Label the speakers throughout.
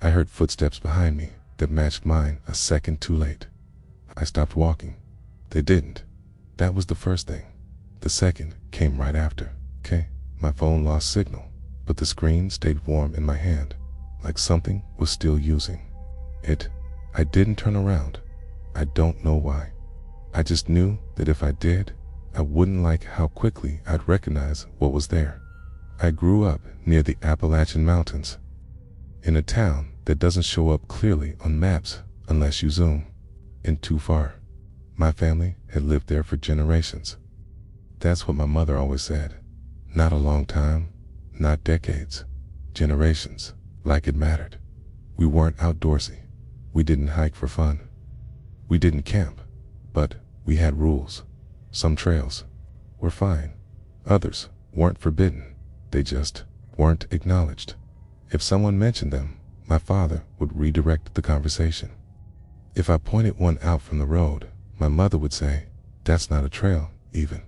Speaker 1: I heard footsteps behind me that matched mine a second too late. I stopped walking. They didn't. That was the first thing. The second came right after. Okay, my phone lost signal, but the screen stayed warm in my hand, like something was still using it. I didn't turn around. I don't know why. I just knew that if I did, I wouldn't like how quickly I'd recognize what was there. I grew up near the Appalachian Mountains, in a town that doesn't show up clearly on maps unless you zoom in too far. My family had lived there for generations. That's what my mother always said. Not a long time, not decades, generations, like it mattered. We weren't outdoorsy. We didn't hike for fun. We didn't camp, but we had rules. Some trails were fine. Others weren't forbidden. They just weren't acknowledged. If someone mentioned them, my father would redirect the conversation. If I pointed one out from the road, my mother would say, "That's not a trail," even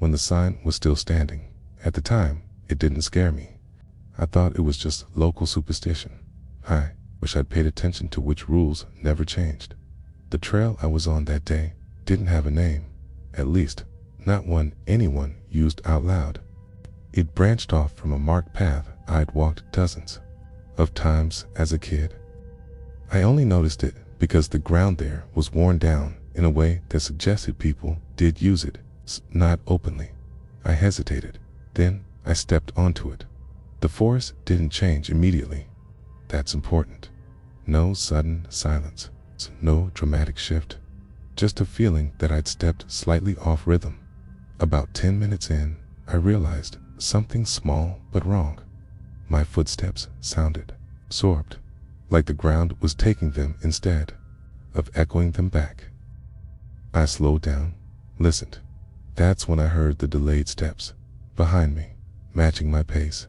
Speaker 1: when the sign was still standing. At the time, it didn't scare me. I thought it was just local superstition. I wish I'd paid attention to which rules never changed. The trail I was on that day didn't have a name, at least not one anyone used out loud. It branched off from a marked path I'd walked dozens of times as a kid. I only noticed it because the ground there was worn down in a way that suggested people did use it, not openly. I hesitated. Then I stepped onto it. The forest didn't change immediately. That's important. No sudden silence, no dramatic shift. Just a feeling that I'd stepped slightly off rhythm. About 10 minutes in, I realized something small but wrong. My footsteps sounded absorbed, like the ground was taking them instead of echoing them back. I slowed down, listened. That's when I heard the delayed steps behind me, matching my pace.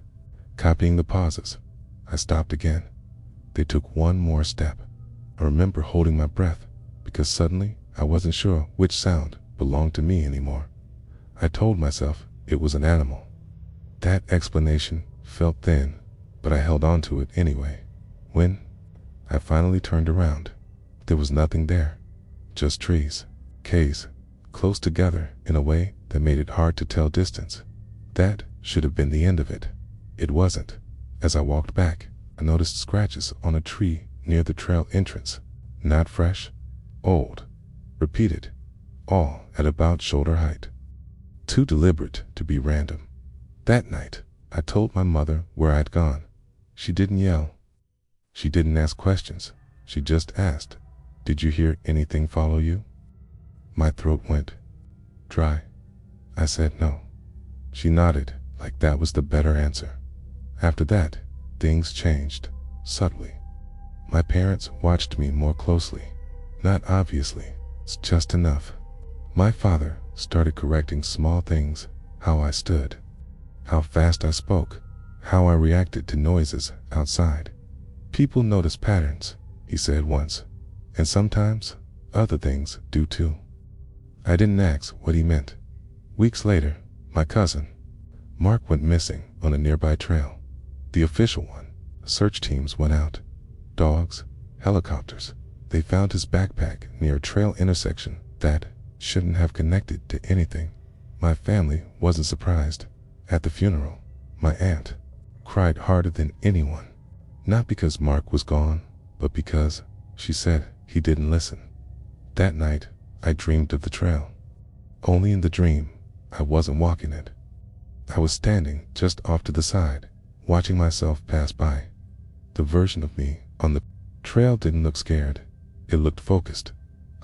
Speaker 1: Copying the pauses, I stopped again. They took one more step. I remember holding my breath because suddenly I wasn't sure which sound belonged to me anymore. I told myself it was an animal. That explanation felt thin, but I held on to it anyway. When I finally turned around, there was nothing there, just trees, caves, close together in a way that made it hard to tell distance. That should have been the end of it. It wasn't. As I walked back, I noticed scratches on a tree near the trail entrance. Not fresh, old, repeated, all at about shoulder height. Too deliberate to be random. That night, I told my mother where I'd gone. She didn't yell. She didn't ask questions. She just asked, "Did you hear anything follow you?" My throat went dry. I said no. She nodded, like that was the better answer. After that, things changed, subtly. My parents watched me more closely. Not obviously, it's just enough. My father started correcting small things, how I stood, how fast I spoke, how I reacted to noises outside. People notice patterns, he said once, and sometimes other things do too. I didn't ask what he meant. Weeks later, my cousin, Mark, went missing on a nearby trail. The official one. Search teams went out. Dogs, helicopters. They found his backpack near a trail intersection that shouldn't have connected to anything. My family wasn't surprised. At the funeral, my aunt cried harder than anyone. Not because Mark was gone, but because, she said, he didn't listen. That night, I dreamed of the trail. Only in the dream, I wasn't walking it. I was standing just off to the side, watching myself pass by. The version of me on the trail didn't look scared. It looked focused.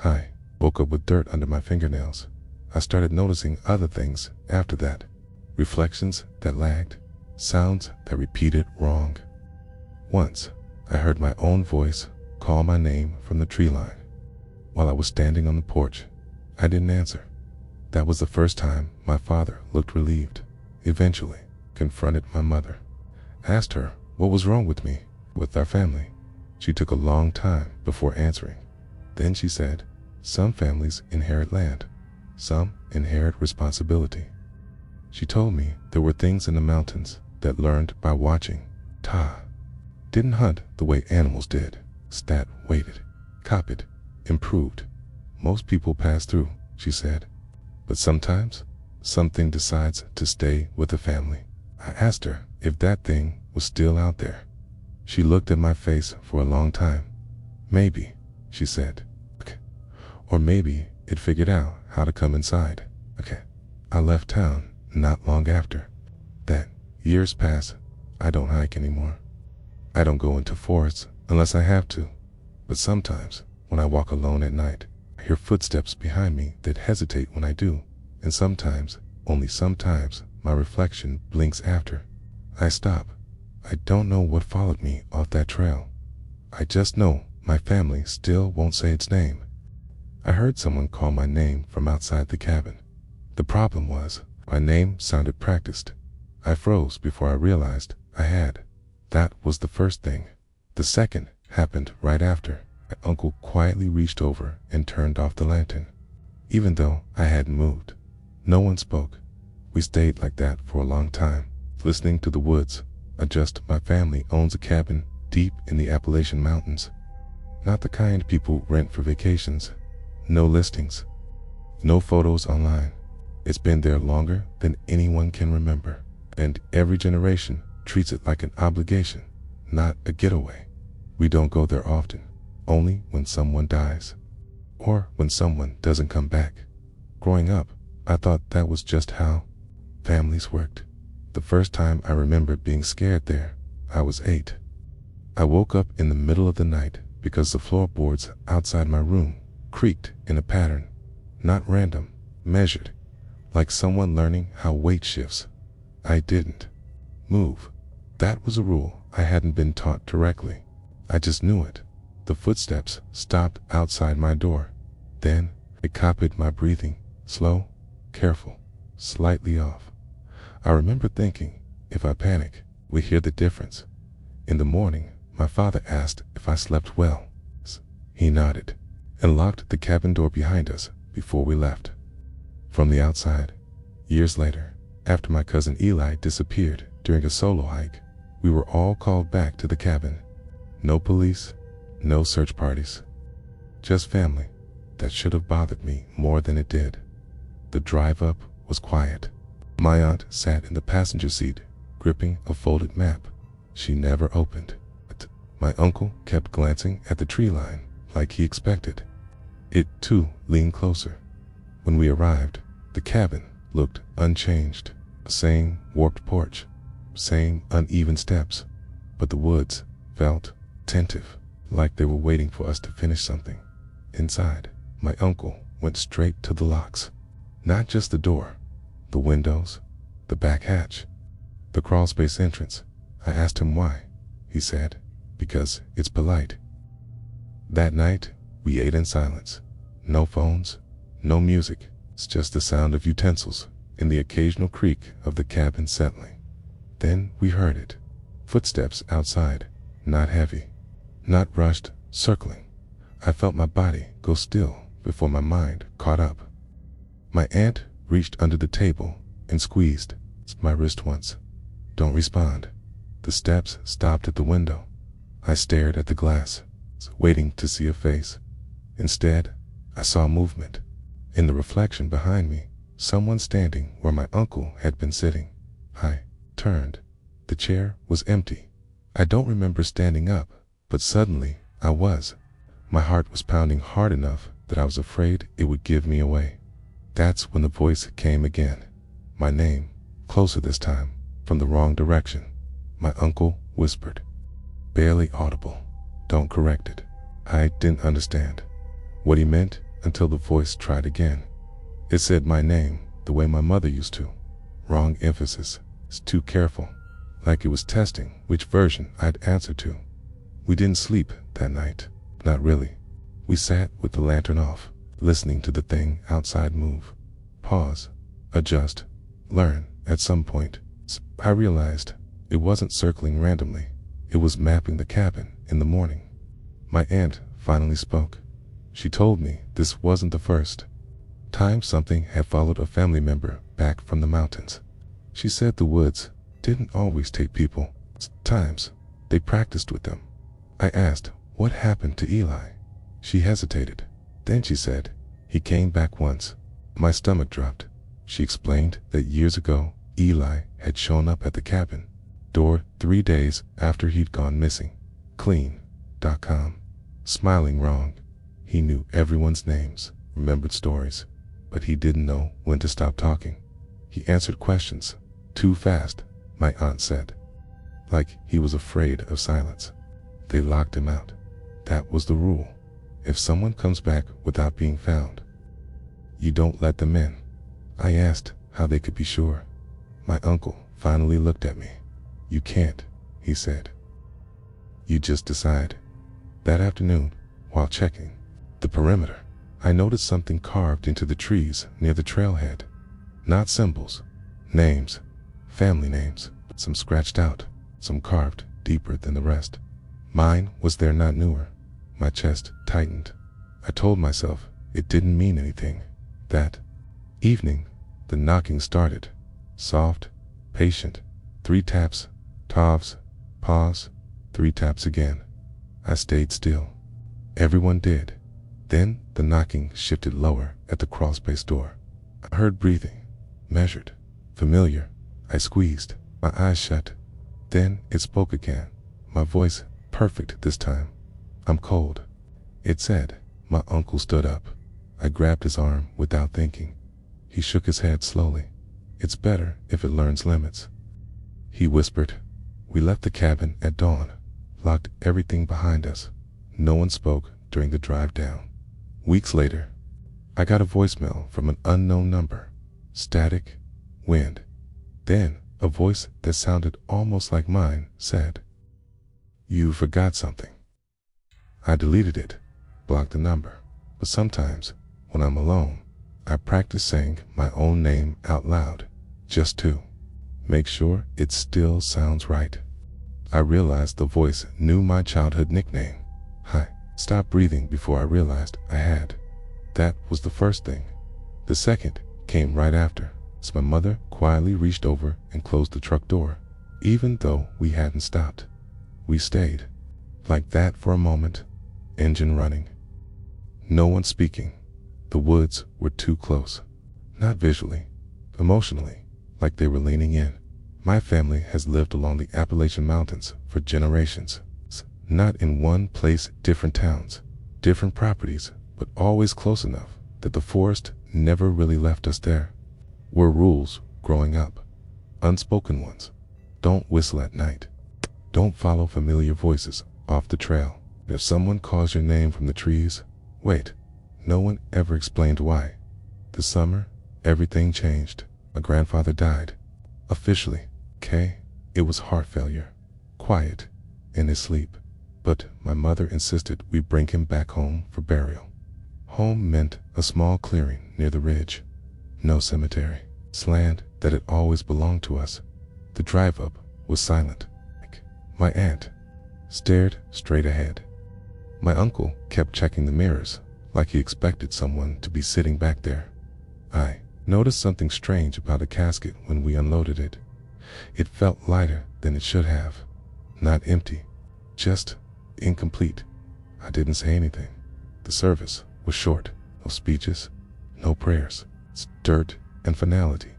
Speaker 1: I woke up with dirt under my fingernails. I started noticing other things after that. Reflections that lagged, sounds that repeated wrong. Once, I heard my own voice call my name from the tree line. While I was standing on the porch, I didn't answer. That was the first time my father looked relieved. Eventually, confronted my mother. Asked her what was wrong with me, with our family. She took a long time before answering. Then she said, "Some families inherit land. Some inherit responsibility." She told me there were things in the mountains that learned by watching. Didn't hunt the way animals did. Stat waited, copied, improved. Most people pass through, she said. But sometimes, something decides to stay with the family. I asked her if that thing was still out there. She looked at my face for a long time. Maybe, she said. Okay. Or maybe it figured out how to come inside. Okay. I left town not long after that. Years pass. I don't hike anymore. I don't go into forests unless I have to. But sometimes, when I walk alone at night, I hear footsteps behind me that hesitate when I do. And sometimes, only sometimes, my reflection blinks after. I stop. I don't know what followed me off that trail. I just know my family still won't say its name. I heard someone call my name from outside the cabin. The problem was, my name sounded practiced. I froze before I realized I had. That was the first thing. The second happened right after. My uncle quietly reached over and turned off the lantern. Even though I hadn't moved, no one spoke. We stayed like that for a long time, listening to the woods. My family owns a cabin deep in the Appalachian Mountains. Not the kind people rent for vacations. No listings. No photos online. It's been there longer than anyone can remember. And every generation treats it like an obligation, not a getaway. We don't go there often, only when someone dies. Or when someone doesn't come back. Growing up, I thought that was just how families worked. The first time I remember being scared there, I was 8. I woke up in the middle of the night because the floorboards outside my room creaked in a pattern, not random, measured, like someone learning how weight shifts. I didn't move. That was a rule I hadn't been taught directly. I just knew it. The footsteps stopped outside my door. Then it copied my breathing, slow, careful, slightly off. I remember thinking, if I panic, we hear the difference. In the morning, my father asked if I slept well. He nodded and locked the cabin door behind us before we left. From the outside, years later, after my cousin Eli disappeared during a solo hike, we were all called back to the cabin. No police, no search parties. Just family. That should have bothered me more than it did. The drive up was quiet. My aunt sat in the passenger seat, gripping a folded map she never opened. My uncle kept glancing at the tree line like he expected. It, too, leaned closer. When we arrived, the cabin looked unchanged. Same warped porch, same uneven steps, but the woods felt attentive, like they were waiting for us to finish something. Inside, my uncle went straight to the locks. Not just the door, the windows, the back hatch, the crawlspace entrance. I asked him why. He said, because it's polite. That night, we ate in silence. No phones, no music. It's just the sound of utensils and the occasional creak of the cabin settling. Then we heard it. Footsteps outside, not heavy, not rushed, circling. I felt my body go still before my mind caught up. My aunt reached under the table and squeezed my wrist once. Don't respond. The steps stopped at the window. I stared at the glass, waiting to see a face. Instead, I saw movement. In the reflection behind me, someone standing where my uncle had been sitting. I turned. The chair was empty. I don't remember standing up, but suddenly I was. My heart was pounding hard enough that I was afraid it would give me away. That's when the voice came again. My name, closer this time, from the wrong direction. My uncle whispered. Barely audible. Don't correct it. I didn't understand what he meant until the voice tried again. It said my name the way my mother used to. Wrong emphasis. It's too careful. Like it was testing which version I'd answer to. We didn't sleep that night. Not really. We sat with the lantern off, listening to the thing outside move. Pause. Adjust. Learn. At some point, I realized it wasn't circling randomly. It was mapping the cabin in the morning. My aunt finally spoke. She told me this wasn't the first time something had followed a family member back from the mountains. She said the woods didn't always take people. Times They practiced with them. I asked, what happened to Eli? She hesitated. Then she said, he came back once. My stomach dropped. She explained that years ago, Eli had shown up at the cabin door 3 days after he'd gone missing. Clean.com. Smiling wrong. He knew everyone's names, remembered stories, but he didn't know when to stop talking. He answered questions too fast, my aunt said. Like he was afraid of silence. They locked him out. That was the rule. If someone comes back without being found, you don't let them in. I asked how they could be sure. My uncle finally looked at me. You can't, he said. You just decide. That afternoon, while checking the perimeter, I noticed something carved into the trees near the trailhead. Not symbols, names, family names, some scratched out, some carved deeper than the rest. Mine was there, not newer. My chest tightened. I told myself it didn't mean anything. That evening, the knocking started. Soft, patient. 3 taps, taps, pause, 3 taps again. I stayed still. Everyone did. Then the knocking shifted lower at the crawlspace door. I heard breathing, measured, familiar. I squeezed, my eyes shut. Then it spoke again, my voice perfect this time. I'm cold, it said. My uncle stood up. I grabbed his arm without thinking. He shook his head slowly. It's better if it learns limits, he whispered. We left the cabin at dawn, locked everything behind us. No one spoke during the drive down. Weeks later, I got a voicemail from an unknown number. Static, wind. Then a voice that sounded almost like mine said, "You forgot something." I deleted it, blocked the number. But sometimes, when I'm alone, I practice saying my own name out loud, just to make sure it still sounds right. I realized the voice knew my childhood nickname. I stopped breathing before I realized I had. That was the first thing. The second came right after, as my mother quietly reached over and closed the truck door. Even though we hadn't stopped, we stayed like that for a moment, engine running. No one speaking. The woods were too close. Not visually, emotionally, like they were leaning in. My family has lived along the Appalachian Mountains for generations. Not in one place, different towns, different properties, but always close enough that the forest never really left us there. Were rules growing up, unspoken ones. Don't whistle at night. Don't follow familiar voices off the trail. If someone calls your name from the trees, wait. No one ever explained why. The summer, everything changed. My grandfather died. Officially, it was heart failure. Quiet, in his sleep. But my mother insisted we bring him back home for burial. Home meant a small clearing near the ridge. No cemetery. It's land that had always belonged to us. The drive up was silent. My aunt stared straight ahead. My uncle kept checking the mirrors, like he expected someone to be sitting back there. I noticed something strange about the casket when we unloaded it. It felt lighter than it should have. Not empty, just incomplete. I didn't say anything. The service was short. No speeches, no prayers. It's dirt and finality.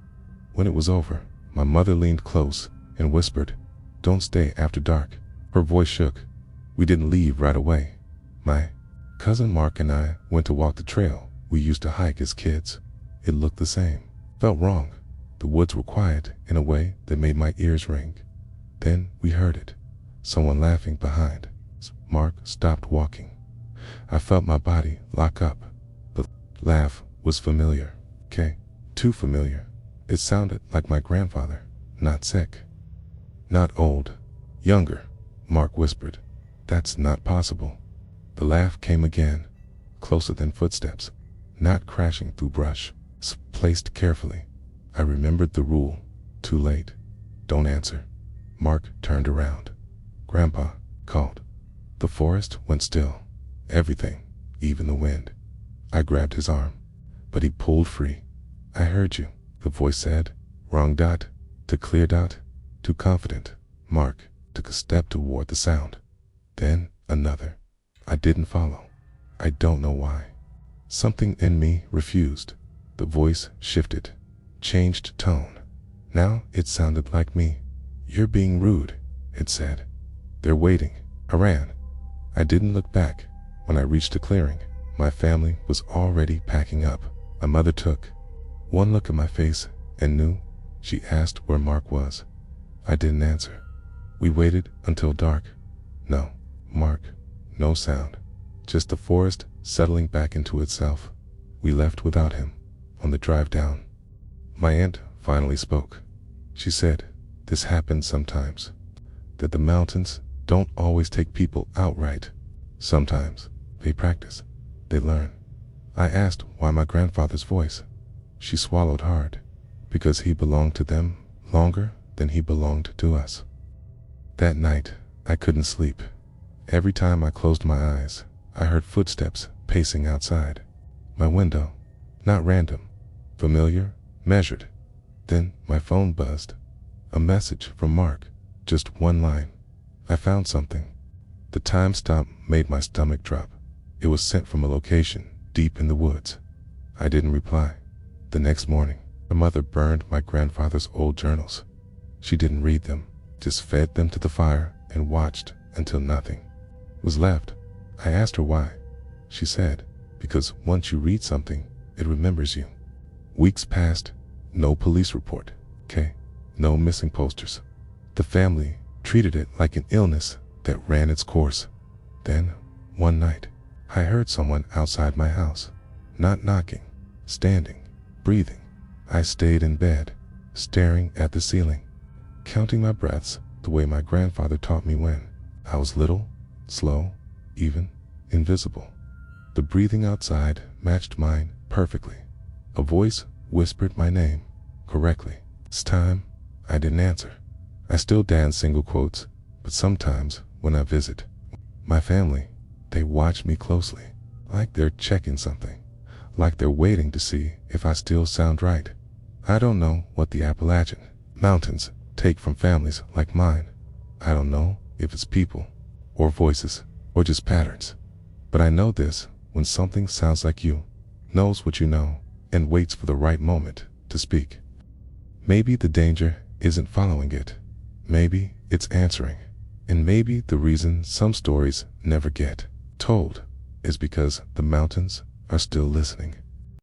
Speaker 1: When it was over, my mother leaned close and whispered, "Don't stay after dark." Her voice shook. We didn't leave right away. My cousin Mark and I went to walk the trail we used to hike as kids. It looked the same. Felt wrong. The woods were quiet in a way that made my ears ring. Then we heard it. Someone laughing behind. Mark stopped walking. I felt my body lock up. The laugh was familiar. Too familiar. It sounded like my grandfather. Not sick. Not old. Younger. Mark whispered. That's not possible. The laugh came again. Closer than footsteps. Not crashing through brush. Placed carefully. I remembered the rule. Too late. Don't answer. Mark turned around. Grandpa called. The forest went still. Everything, even the wind. I grabbed his arm, but he pulled free. I heard you, the voice said. Wrong dot, to clear dot, too confident. Mark, took a step toward the sound. Then another. I didn't follow. I don't know why. Something in me refused. The voice shifted, changed tone. Now it sounded like me. "You're being rude," it said. "They're waiting." I ran. I didn't look back. When I reached the clearing, my family was already packing up. My mother took one look at my face and knew. She asked where Mark was. I didn't answer. We waited until dark. No Mark, no sound. Just the forest settling back into itself. We left without him. On the drive down, my aunt finally spoke. She said, "This happens sometimes. That the mountains don't always take people outright. Sometimes they practice, they learn." I asked why my grandfather's voice. She swallowed hard. Because he belonged to them longer than he belonged to us. That night, I couldn't sleep. Every time I closed my eyes, I heard footsteps pacing outside my window. Not random, familiar, measured. Then my phone buzzed. A message from Mark. Just one line. "I found something." The timestamp made my stomach drop. It was sent from a location deep in the woods. I didn't reply. The next morning, my mother burned my grandfather's old journals. She didn't read them, just fed them to the fire and watched until nothing was left. I asked her why. She said, "Because once you read something, it remembers you." Weeks passed. No police report. Okay. No missing posters. The family treated it like an illness that ran its course. Then, one night, I heard someone outside my house. Not knocking, standing, breathing. I stayed in bed, staring at the ceiling, counting my breaths the way my grandfather taught me when I was little, slow, even, invisible. The breathing outside matched mine perfectly. A voice whispered my name correctly. This time, I didn't answer. I still dance single quotes, but sometimes when I visit my family, they watch me closely, like they're checking something, like they're waiting to see if I still sound right. I don't know what the Appalachian Mountains take from families like mine. I don't know if it's people, or voices, or just patterns. But I know this: when something sounds like you, knows what you know, and waits for the right moment to speak. Maybe the danger isn't following it. Maybe it's answering. And maybe the reason some stories never get told is because the mountains are still listening.